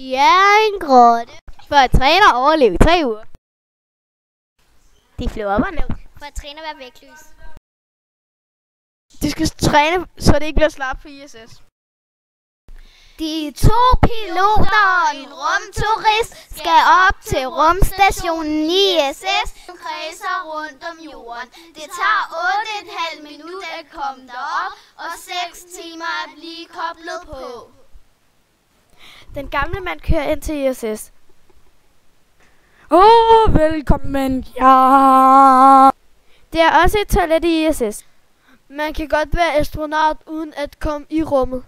De er en grotte for at træne og overleve i 3 uger. De flyver op og ned for at træne at være vægtløs. De skal træne, så det ikke bliver slap for ISS. De 2 piloter og en rumturist skal op til rumstationen ISS, som kredser rundt om jorden. Det tager 8,5 minutter at komme derop, og 6 timer at blive koblet på. Den gamle mand kører ind til ISS. Velkommen, ja. Det er også et toilet i ISS. Man kan godt være astronaut uden at komme i rummet.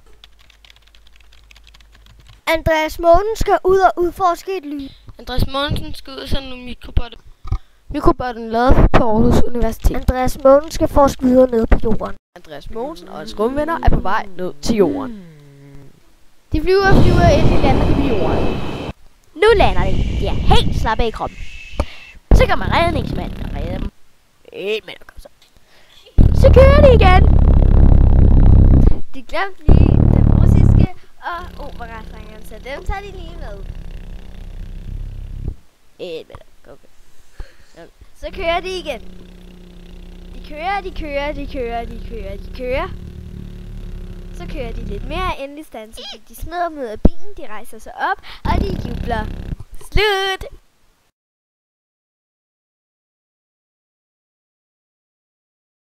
Andreas Mogensen skal ud og udforske et lyn. Andreas Mogensen skal ud og sende nogle mikrobotter. Mikrobotten lavet på Aarhus Universitet. Andreas Mogensen skal forske videre ned på jorden. Andreas Mogensen og hans rumvenner er på vej ned til jorden. De flyver ind i landet på jorden. Nu lander de. De er helt slappe i kroppen. Så kommer redningsmanden og redder dem. Så kører de igen. De glemte lige den russiske og operasangeren, så dem tager de lige med. Okay. Så kører de igen. De kører. Så kører de lidt mere, endelig standser de. De smider dem ud af bilen, de rejser sig op, og de jubler. Slut!